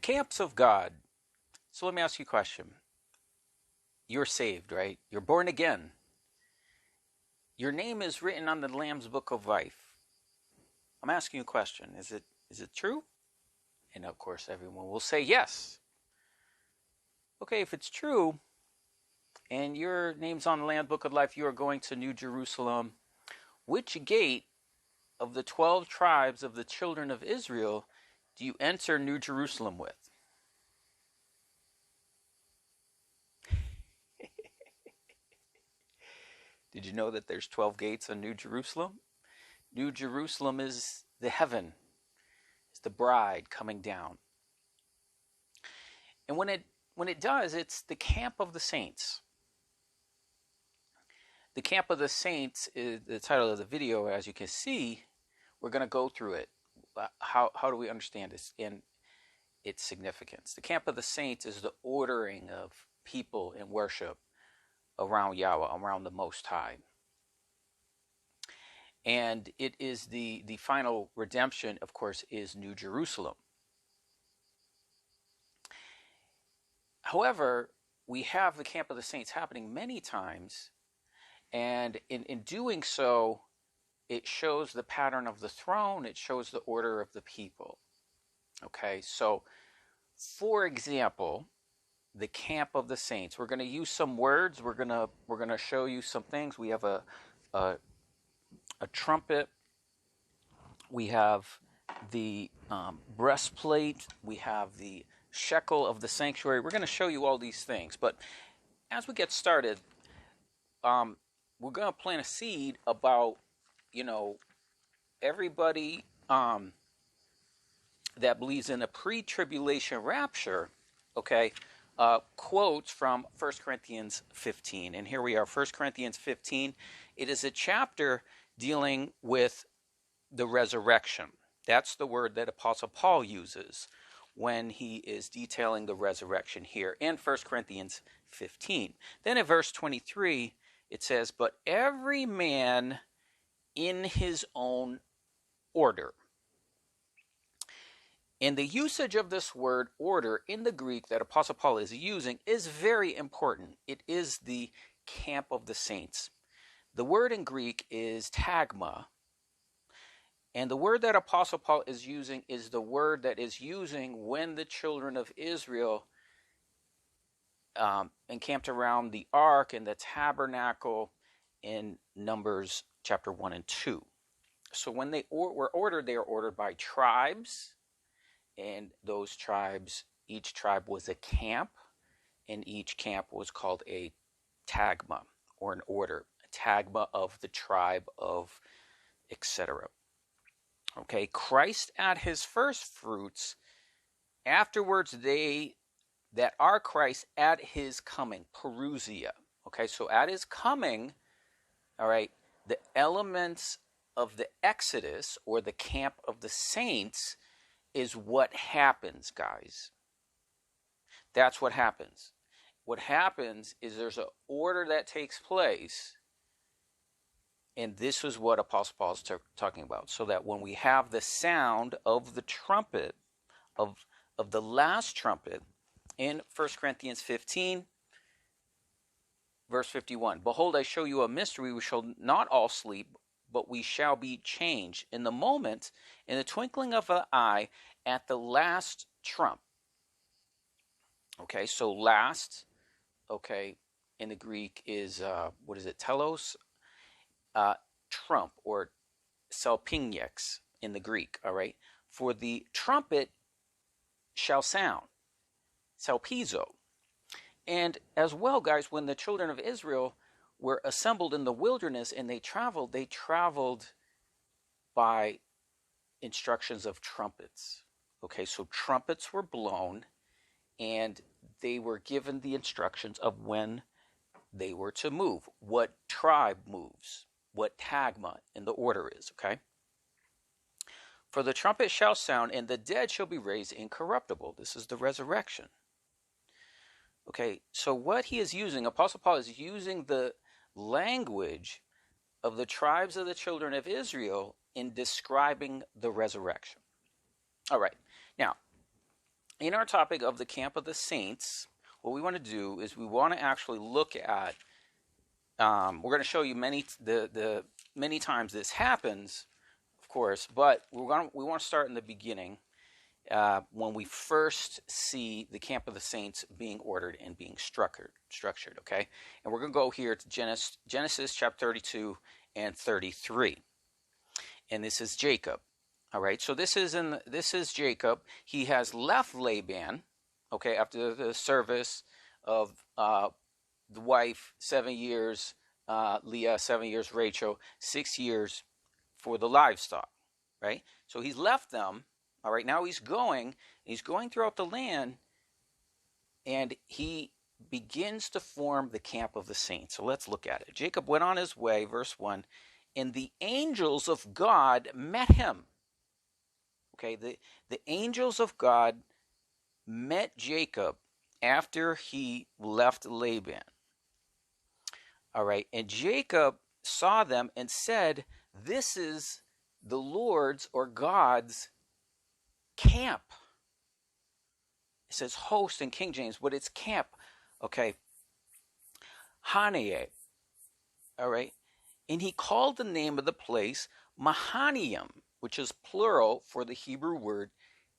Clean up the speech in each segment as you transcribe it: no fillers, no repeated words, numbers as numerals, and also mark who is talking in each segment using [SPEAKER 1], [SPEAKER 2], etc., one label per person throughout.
[SPEAKER 1] camps of God. So let me ask you a question. You're saved, right? You're born again. Your name is written on the Lamb's Book of Life. I'm asking you a question. Is it true? And of course, everyone will say yes. Okay, if it's true, and your name's on the Lamb's Book of Life, you are going to New Jerusalem. Which gate of the 12 tribes of the children of Israel do you enter New Jerusalem with? Did you know that there's 12 gates in New Jerusalem? New Jerusalem is the heaven. It's the bride coming down. And when it does, it's the camp of the saints. The camp of the saints is the title of the video. As you can see, we're going to go through it. How do we understand this and its significance? The camp of the saints is the ordering of people in worship around Yahweh, around the Most High. And it is the final redemption, of course, is New Jerusalem. However, we have the camp of the saints happening many times, and in doing so, it shows the pattern of the throne, it shows the order of the people. Okay, so for example, the camp of the saints. We're going to use some words. We're going to show you some things. We have a trumpet. We have the breastplate. We have the shekele of the sanctuary. We're going to show you all these things. But as we get started, we're going to plant a seed about, everybody that believes in a pre-tribulation rapture, okay, quotes from 1 Corinthians 15. And here we are, 1 Corinthians 15. It is a chapter dealing with the resurrection. That's the word that Apostle Paul uses when he is detailing the resurrection here in 1 Corinthians 15. Then in verse 23, it says, "But every man in his own order." And the usage of this word order in the Greek that Apostle Paul is using is very important. It is the camp of the saints. The word in Greek is tagma. And the word that Apostle Paul is using is the word that is using when the children of Israel encamped around the ark and the tabernacle in Numbers chapter 1 and 2. So when they were ordered, they are ordered by tribes. And those tribes, each tribe was a camp, and each camp was called a tagma, or an order, a tagma of the tribe of etc. Okay, Christ at his first fruits, afterwards they that are Christ at his coming, parousia. Okay, so at his coming, all right, the elements of the Exodus, or the camp of the saints, is what happens, guys. That's what happens. What happens is there's an order that takes place, and this is what Apostle Paul is talking about. So that when we have the sound of the trumpet, of the last trumpet, in 1 Corinthians 15, verse 51, "Behold, I show you a mystery. We shall not all sleep, but we shall be changed in the moment, in the twinkling of an eye, at the last trump." Okay, so last, okay, in the Greek is, telos? Trump, or salpingex in the Greek, all right? For the trumpet shall sound, salpizo. And as well, guys, when the children of Israel were assembled in the wilderness and they traveled by instructions of trumpets. Okay, so trumpets were blown, and they were given the instructions of when they were to move, what tribe moves, what tagma in the order is, okay? "For the trumpet shall sound, and the dead shall be raised incorruptible." This is the resurrection. Okay, so what he is using, Apostle Paul is using the language of the tribes of the children of Israel in describing the resurrection. All right, now, in our topic of the camp of the saints, what we want to do is we want to actually look at. We're going to show you the many times this happens, of course, but we want to start in the beginning when we first see the camp of the saints being ordered and being structured. Okay, and we're going to go here to Genesis chapter 32 and 33, and this is Jacob. All right, so this is Jacob. He has left Laban, okay, after the service of the wife 7 years, Leah 7 years, Rachel 6 years for the livestock, right? So he's left them. All right, now he's going throughout the land, and he begins to form the camp of the saints. So let's look at it. Jacob went on his way, verse 1, and the angels of God met him. Okay, the angels of God met Jacob after he left Laban. All right, and Jacob saw them and said, "This is the Lord's or God's camp." It says host in King James, but it's camp. Okay, Hanea. All right, and he called the name of the place Mahanaim, which is plural for the Hebrew word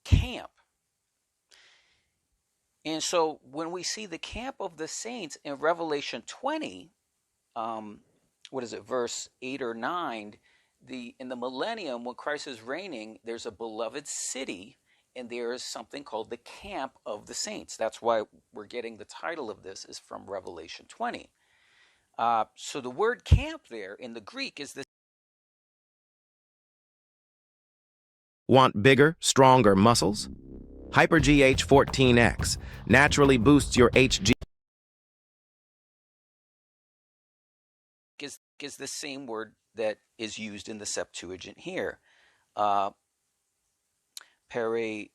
[SPEAKER 1] camp. And so when we see the camp of the saints in Revelation 20, verse 8 or 9, in the millennium when Christ is reigning, there's a beloved city, and there is something called the camp of the saints. That's why we're getting the title of this is from Revelation 20. So the word camp there in the Greek is this.
[SPEAKER 2] Want bigger, stronger muscles? Hyper-GH 14X naturally boosts your HG.
[SPEAKER 1] Is the same word that is used in the Septuagint here. Parabole,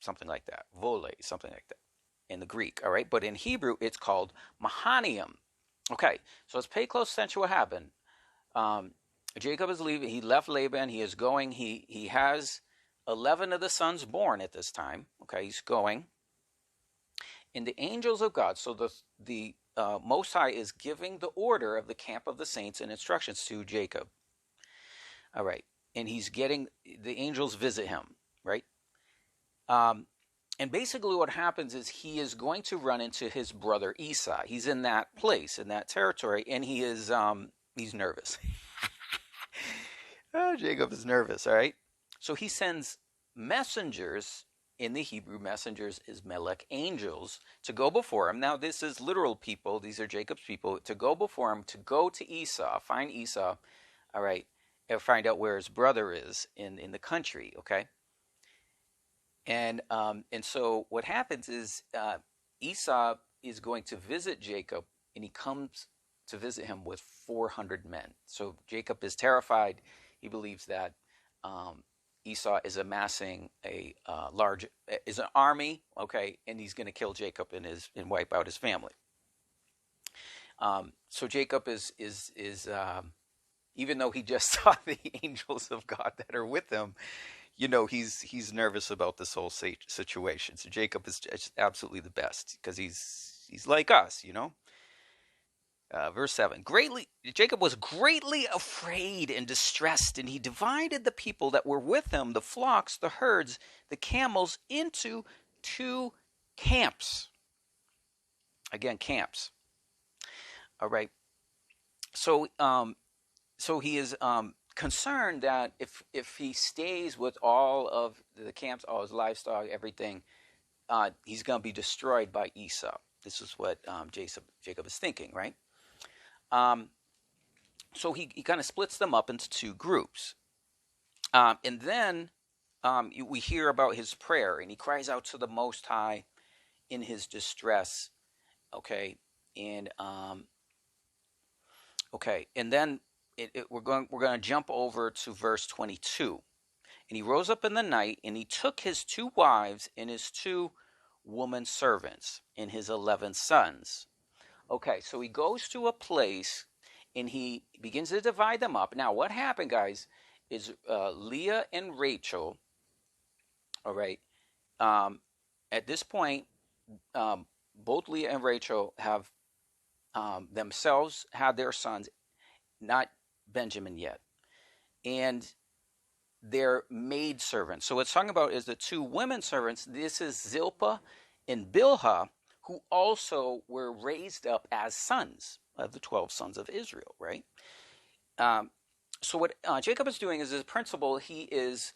[SPEAKER 1] something like that. Vole, something like that in the Greek. All right, but in Hebrew it's called Mahanaim. Okay, so let's pay close attention to what happened. Jacob is leaving. He left Laban. He is going. He has 11 of the sons born at this time. Okay, he's going. And the angels of God, so the Most High is giving the order of the camp of the saints and instructions to Jacob. All right, and he's getting the angels visit him, right? And basically what happens is he is going to run into his brother Esau. He's in that place, in that territory, and he's nervous. Jacob is nervous, all right? So he sends messengers. In the Hebrew, messengers is melech, angels, to go before him. Now, this is literal people. These are Jacob's people. To go before him, to go to Esau, find Esau, all right, and find out where his brother is in the country, okay? And so what happens is Esau is going to visit Jacob, and he comes to visit him with 400 men. So Jacob is terrified. He believes that Esau is amassing an army, okay, and he's going to kill Jacob and wipe out his family. So Jacob is even though he just saw the angels of God that are with him, he's nervous about this whole situation. So Jacob is just absolutely the best because he's like us, Verse 7, Jacob was greatly afraid and distressed, and he divided the people that were with him, the flocks, the herds, the camels, into 2 camps. Again, camps. All right. So he is concerned that if he stays with all of the camps, all his livestock, everything, he's going to be destroyed by Esau. This is what Jacob is thinking, right? So he kind of splits them up into 2 groups. And then we hear about his prayer, and he cries out to the Most High in his distress. Okay. And and then we're going to jump over to verse 22. And he rose up in the night, and he took his 2 wives and his 2 woman servants and his 11 sons. Okay, so he goes to a place and he begins to divide them up. Now, what happened, guys, is Leah and Rachel. All right. Um, at this point, um, both Leah and Rachel have themselves had their sons, not Benjamin yet, and their maid servants. So what's talking about is the two women servants. This is Zilpah and Bilhah, who also were raised up as sons of the 12 sons of Israel, right? Um, so what Jacob is doing is his principle. He is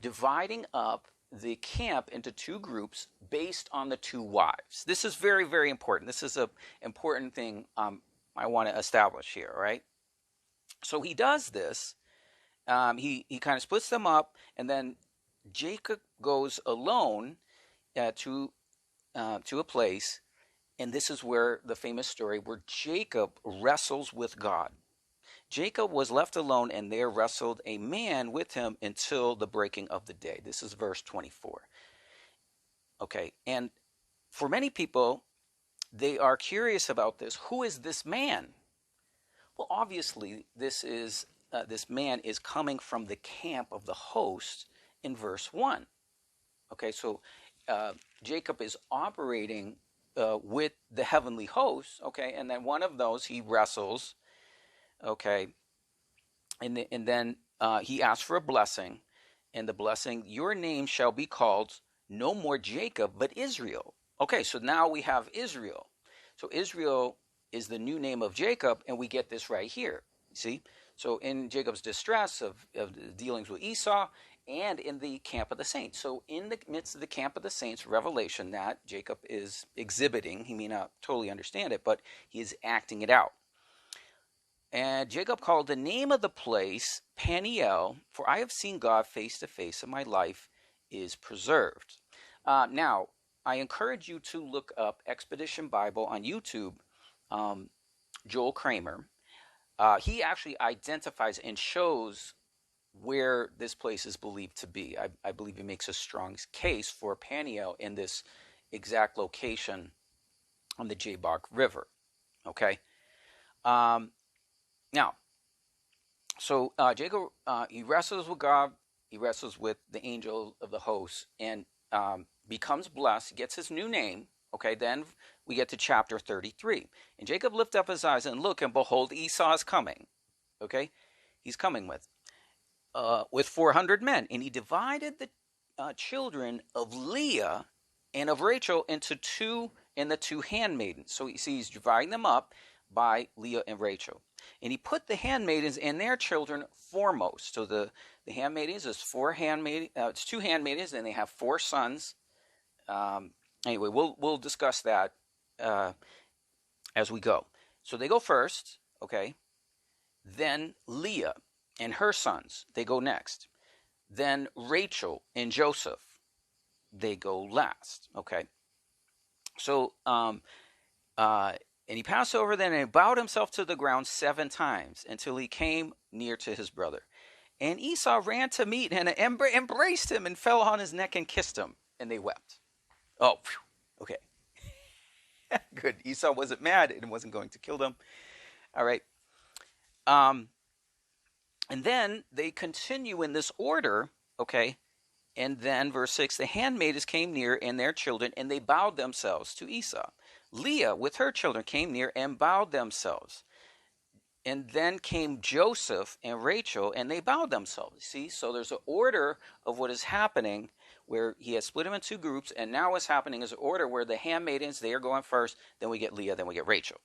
[SPEAKER 1] dividing up the camp into two groups based on the two wives. This is very, very important. This is an important thing I want to establish here, right? So he does this. He kind of splits them up, and then Jacob goes alone to a place, and this is where the famous story where Jacob wrestles with God. Jacob was left alone, and there wrestled a man with him until the breaking of the day. This is verse 24. Okay, and for many people, they are curious about this. Who is this man? Well, obviously, this man is coming from the camp of the host in verse 1. Okay, so Jacob is operating with the heavenly host, okay, and then one of those he wrestles, okay, and then he asks for a blessing, and the blessing, your name shall be called no more Jacob, but Israel. Okay, so now we have Israel. So Israel is the new name of Jacob, and we get this right here. See? So in Jacob's distress of dealings with Esau, and in the camp of the saints. So in the midst of the camp of the saints, revelation that Jacob is exhibiting, he may not totally understand it, but he is acting it out. And Jacob called the name of the place Peniel, for I have seen God face to face, and my life is preserved. Now, I encourage you to look up Expedition Bible on YouTube, Joel Kramer. He actually identifies and shows where this place is believed to be. I believe he makes a strong case for Peniel in this exact location on the Jabbok River. Okay? Now, so Jacob, he wrestles with God, he wrestles with the angel of the host, and becomes blessed, gets his new name. Okay, then we get to chapter 33. And Jacob lifted up his eyes and looked, and behold, Esau is coming. Okay, he's coming with 400 men. And he divided the children of Leah and of Rachel into two, and the two handmaidens. So you see, he's dividing them up by Leah and Rachel. And he put the handmaidens and their children foremost. So the handmaidens is it's two handmaidens, and they have 4 sons. Anyway, we'll discuss that as we go. So they go first, okay. Then Leah and her sons, they go next. Then Rachel and Joseph, they go last, okay. So and he passed over then and bowed himself to the ground 7 times until he came near to his brother. And Esau ran to meet him and embraced him and fell on his neck and kissed him, and they wept. Oh, phew, okay. Good. Esau wasn't mad and wasn't going to kill them. All right. And then they continue in this order, okay? And then verse 6, the handmaidens came near and their children, and they bowed themselves to Esau. Leah with her children came near and bowed themselves. And then came Joseph and Rachel, and they bowed themselves. See, so there's an order of what is happening where he has split them in 2 groups, and now what's happening is an order where the handmaidens, they are going first, then we get Leah, then we get Rachel.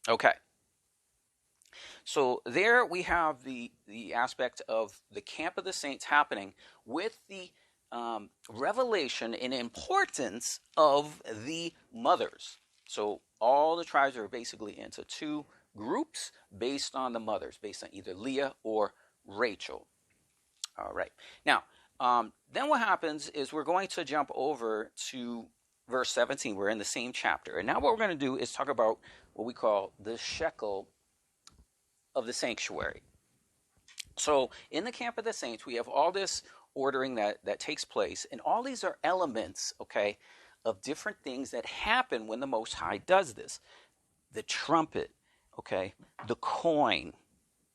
[SPEAKER 1] Okay. So there we have the aspect of the camp of the saints happening with the revelation and importance of the mothers. So all the tribes are basically into 2 groups based on the mothers, based on either Leah or Rachel. All right. Now, then what happens is we're going to jump over to verse 17. We're in the same chapter. And now what we're going to do is talk about what we call the shekele of the sanctuary. So in the camp of the saints, we have all this ordering that takes place, and all these are elements, okay, of different things that happen when the Most High does this. The trumpet, okay, the coin,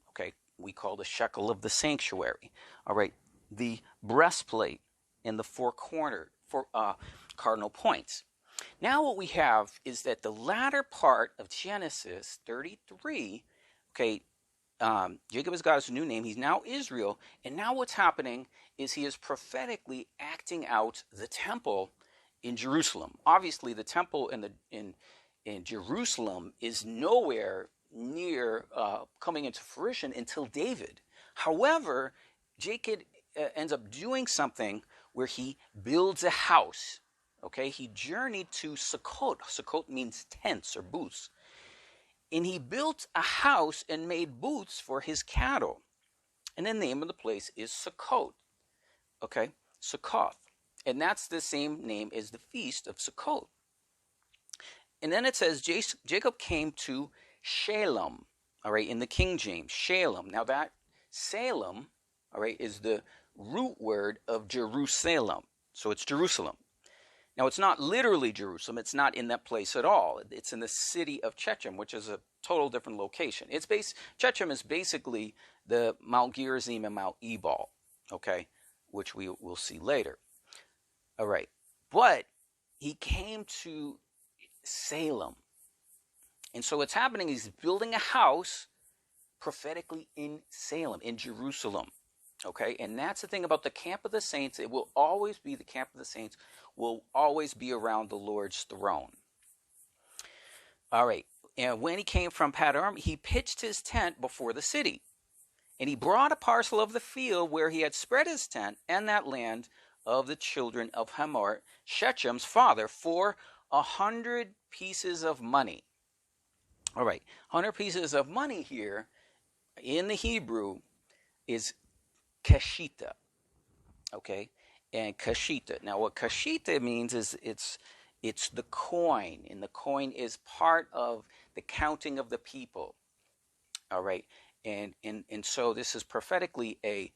[SPEAKER 1] okay, we call the shekel of the sanctuary. All right, the breastplate and the four cardinal points. Now what we have is that the latter part of Genesis 33, okay, Jacob has got his new name. He's now Israel. And now what's happening is he is prophetically acting out the temple in Jerusalem. Obviously, the temple in Jerusalem is nowhere near coming into fruition until David. However, Jacob ends up doing something where he builds a house. Okay, he journeyed to Sukkot. Sukkot means tents or booths. And he built a house and made booths for his cattle. And the name of the place is Sukkot. Okay, Sukkoth. And that's the same name as the feast of Sukkot. And then it says Jacob came to Shalem, all right, in the King James, Shalem. Now that Salem, all right, is the root word of Jerusalem. So it's Jerusalem. Now it's not literally Jerusalem. It's not in that place at all. It's in the city of Shechem, which is a total different location. Shechem is basically the Mount Gerizim and Mount Ebal, okay, which we will see later. All right, but he came to Salem. And so what's happening is he's building a house prophetically in Salem, in Jerusalem. Okay, and that's the thing about the camp of the saints. It will always be the camp of the saints, will always be around the Lord's throne. All right, and when he came from Padam, he pitched his tent before the city. And he brought a parcel of the field where he had spread his tent and that land of the children of Hamor, Shechem's father, for 100 pieces of money. All right, 100 pieces of money here in the Hebrew is kashita. Okay, and kashita. Now, what kashita means is it's the coin, and the coin is part of the counting of the people. All right, and so this is prophetically a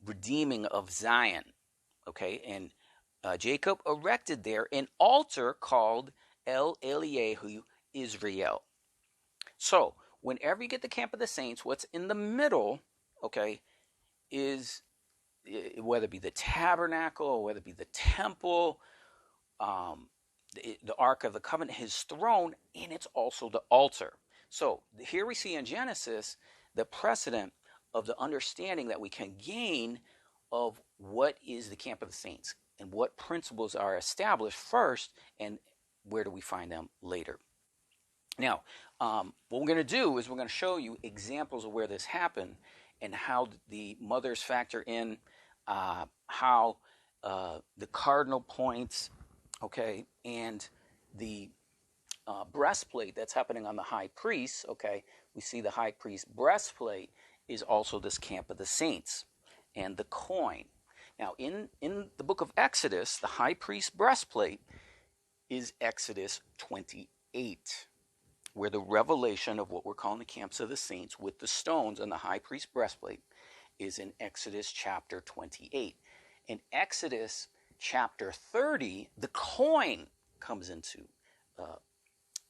[SPEAKER 1] redeeming of Zion. Okay, and Jacob erected there an altar called El Eliyahu Israel. So whenever you get the camp of the saints, what's in the middle, okay, is whether it be the tabernacle or whether it be the temple, the Ark of the Covenant, his throne, and it's also the altar. So here we see in Genesis the precedent of the understanding that we can gain of what is the camp of the saints and what principles are established first and where do we find them later. Now, what we're going to do is we're going to show you examples of where this happened and how the mothers factor in, how the cardinal points, okay, and the breastplate that's happening on the high priest, okay, we see the high priest breastplate is also this camp of the saints, and the coin. Now, in the book of Exodus, the high priest breastplate is Exodus 28, where the revelation of what we're calling the camps of the saints with the stones and the high priest breastplate is in Exodus chapter 28. In Exodus chapter 30, the coin comes into.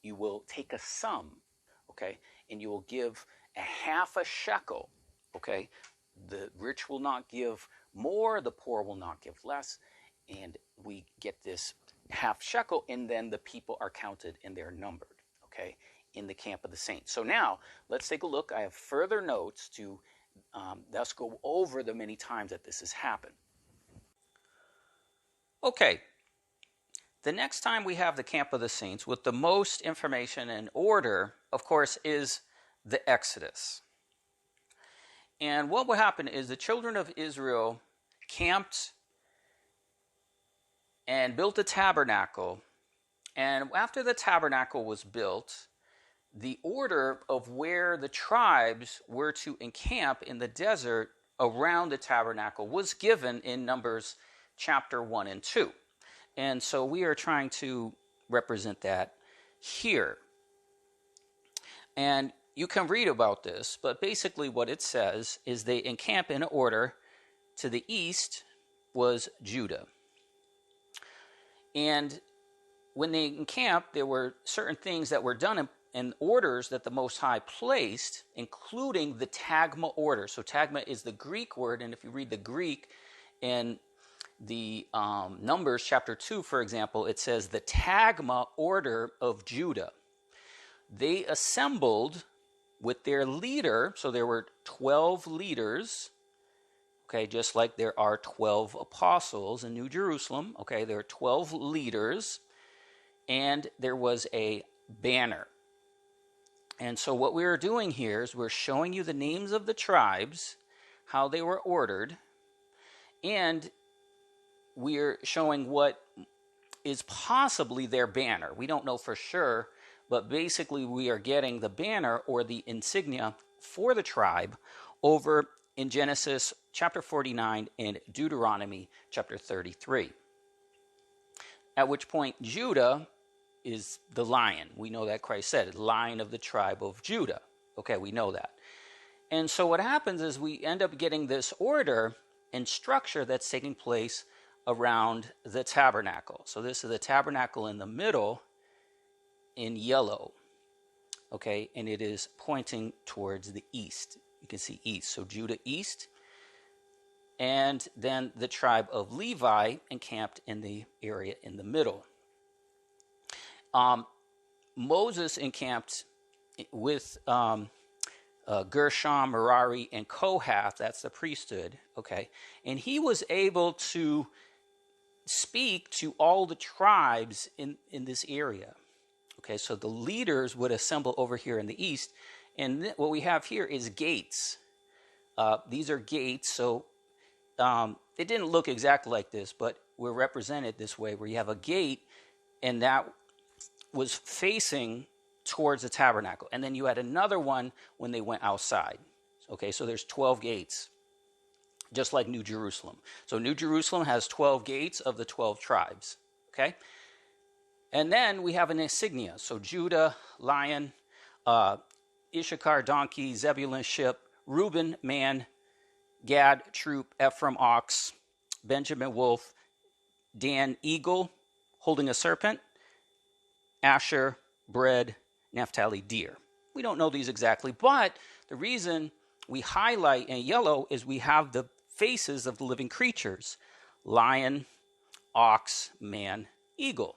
[SPEAKER 1] You will take a sum, okay, and you will give a half a shekel, okay. The rich will not give more, the poor will not give less, and we get this half shekel, and then the people are counted and they're numbered, okay, in the camp of the saints. So now let's take a look. I have further notes to thus go over the many times that this has happened. Okay, the next time we have the camp of the saints with the most information and order, of course, is the Exodus. And what will happen is the children of Israel camped and built a tabernacle. And after the tabernacle was built, the order of where the tribes were to encamp in the desert around the tabernacle was given in Numbers chapter 1 and 2. And so we are trying to represent that here. And you can read about this, but basically what it says is they encamp in order. To the east was Judah. And when they encamped, there were certain things that were done and orders that the Most High placed, including the Tagma order. So Tagma is the Greek word, and if you read the Greek in the Numbers chapter 2, for example, it says the Tagma order of Judah. They assembled with their leader, so there were 12 leaders, okay, just like there are 12 apostles in New Jerusalem, okay, there are 12 leaders, and there was a banner. And so what we're doing here is we're showing you the names of the tribes, how they were ordered, and we're showing what is possibly their banner. We don't know for sure, but basically we are getting the banner or the insignia for the tribe over in Genesis chapter 49 and Deuteronomy chapter 33. At which point Judah is the lion. We know that Christ said, lion of the tribe of Judah. Okay, we know that. And so what happens is we end up getting this order and structure that's taking place around the tabernacle. So this is the tabernacle in the middle in yellow. Okay, and it is pointing towards the east. You can see east. So Judah east. And then the tribe of Levi encamped in the area in the middle. Moses encamped with Gershom, Merari, and Kohath. That's the priesthood. Okay, and he was able to speak to all the tribes in this area. Okay, so the leaders would assemble over here in the east, and what we have here is gates. These are gates, so it didn't look exactly like this, but we're represented this way, where you have a gate, and that was facing towards the tabernacle. And then you had another one when they went outside. Okay, so there's 12 gates, just like New Jerusalem. So New Jerusalem has 12 gates of the 12 tribes. Okay? And then we have an insignia. So Judah, lion, Issachar, donkey, Zebulun, ship, Reuben, man, Gad, troop, Ephraim, ox, Benjamin, wolf, Dan, eagle, holding a serpent, Asher, bread, Naphtali, deer. We don't know these exactly, but the reason we highlight in yellow is we have the faces of the living creatures: lion, ox, man, eagle.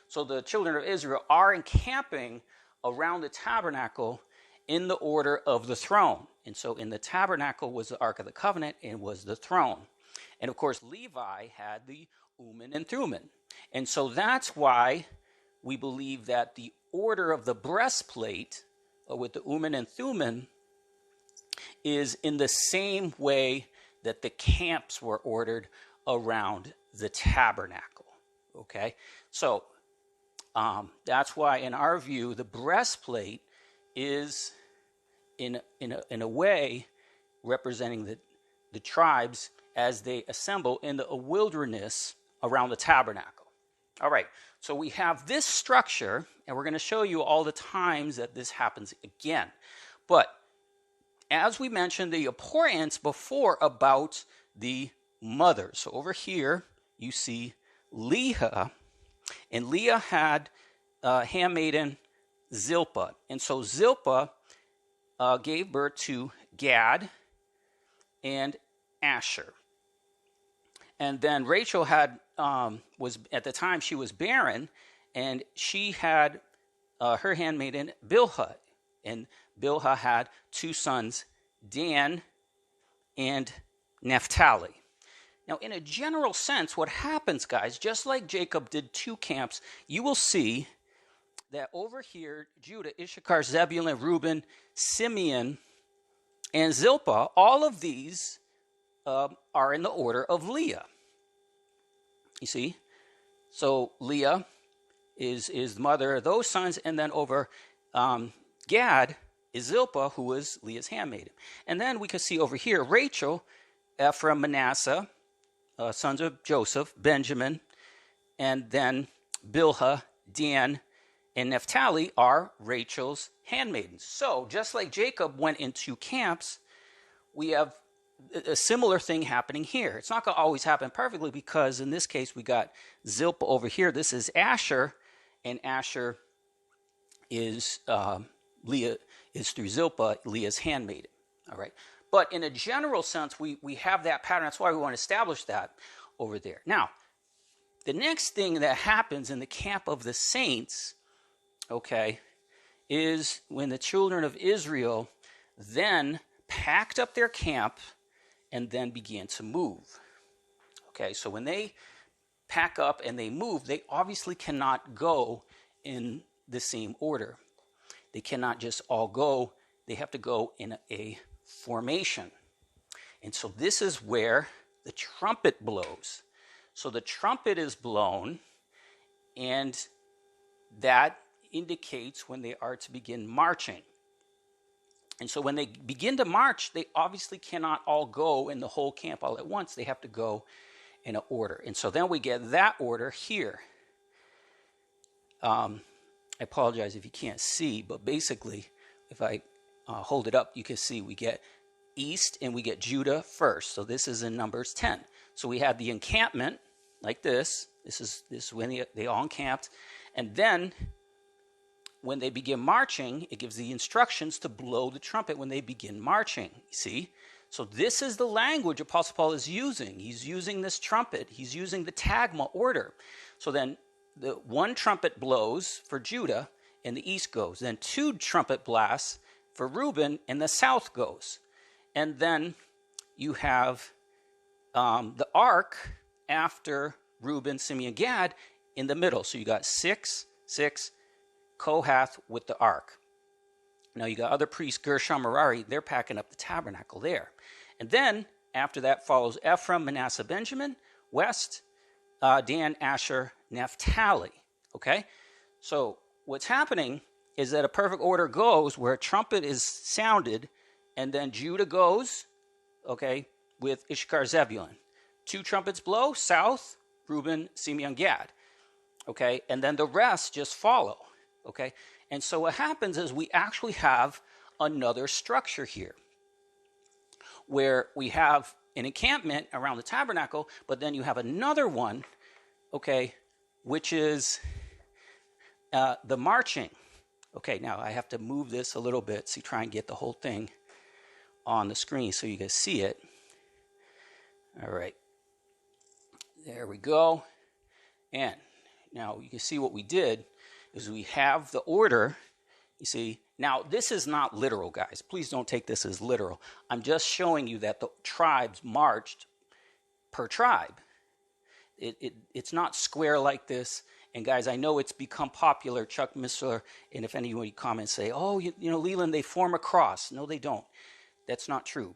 [SPEAKER 1] So the children of Israel are encamping around the tabernacle in the order of the throne. And so in the tabernacle was the Ark of the Covenant and was the throne. And of course, Levi had the Urim and Thummim. And so that's why we believe that the order of the breastplate with the Urim and Thummim is in the same way that the camps were ordered around the tabernacle. Okay, so that's why, in our view, the breastplate is in a way representing the tribes as they assemble in the wilderness around the tabernacle. All right, so we have this structure, and we're going to show you all the times that this happens again. But as we mentioned, the importance before about the mother. So over here, you see Leah, and Leah had handmaiden Zilpah. And so Zilpah gave birth to Gad and Asher. And then Rachel had was at the time she was barren, and she had her handmaiden Bilhah, and Bilhah had two sons, Dan and Naphtali. Now, in a general sense, what happens, guys, just like Jacob did two camps, you will see that over here, Judah, Issachar, Zebulun, Reuben, Simeon, and Zilpah, all of these are in the order of Leah. You see? So Leah is the mother of those sons, and then over Gad is Zilpah, who was Leah's handmaiden. And then we can see over here, Rachel, Ephraim, Manasseh, sons of Joseph, Benjamin, and then Bilhah, Dan, and Naphtali are Rachel's handmaidens. So just like Jacob went in two camps, we have a similar thing happening here. It's not going to always happen perfectly, because in this case we got Zilpah over here. This is Asher, and Asher is Leah is through Zilpah, Leah's handmaiden. All right. But in a general sense, we have that pattern. That's why we want to establish that over there. Now, the next thing that happens in the camp of the saints, okay, is when the children of Israel then packed up their camp and then began to move. Okay, so when they pack up and they move, they obviously cannot go in the same order. They cannot just all go. They have to go in a formation. And so this is where the trumpet blows. So the trumpet is blown, and that indicates when they are to begin marching. And so when they begin to march, they obviously cannot all go in the whole camp all at once. They have to go in an order. And so then we get that order here. I apologize if you can't see, but basically, if I hold it up, you can see we get east and we get Judah first. So this is in Numbers 10. So we have the encampment like this. This is when they all encamped. And then when they begin marching, it gives the instructions to blow the trumpet when they begin marching. See? So this is the language Apostle Paul is using. He's using this trumpet. He's using the tagma order. So then the one trumpet blows for Judah and the east goes. Then two trumpet blasts for Reuben and the south goes. And then you have the ark after Reuben, Simeon, Gad in the middle. So you got 6, Kohath with the ark. Now you got other priests, Gershon, Merari, they're packing up the tabernacle there. And then after that follows Ephraim, Manasseh, Benjamin, west, Dan, Asher, Naphtali. Okay? So what's happening is that a perfect order goes where a trumpet is sounded, and then Judah goes, okay, with Issachar, Zebulun. 2 trumpets blow, south, Reuben, Simeon, Gad. Okay? And then the rest just follow. Okay? And so what happens is we actually have another structure here where we have an encampment around the tabernacle, but then you have another one, okay, which is the marching. Okay, now I have to move this a little bit to try and get the whole thing on the screen so you can see it. All right. There we go. And now you can see what we did is we have the order. You see, now this is not literal, guys. Please don't take this as literal. I'm just showing you that the tribes marched per tribe. It's not square like this. And guys, I know it's become popular. Chuck Missler, and if anybody comments, say, oh, you know, Leeland, they form a cross. No, they don't. That's not true.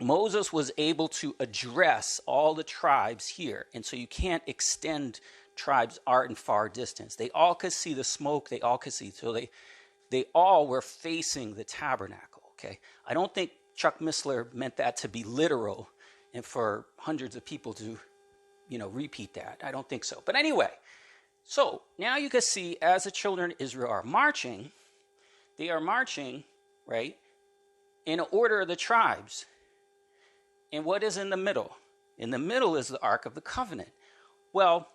[SPEAKER 1] Moses was able to address all the tribes here. And so you can't extend tribes art and far distance. They all could see the smoke. They all could see. So they all were facing the tabernacle. Okay. I don't think Chuck Missler meant that to be literal and for hundreds of people to, you know, repeat that. I don't think so. But anyway, so now you can see as the children of Israel are marching, they are marching, right, in order of the tribes. And what is in the middle? In the middle is the Ark of the Covenant. Well,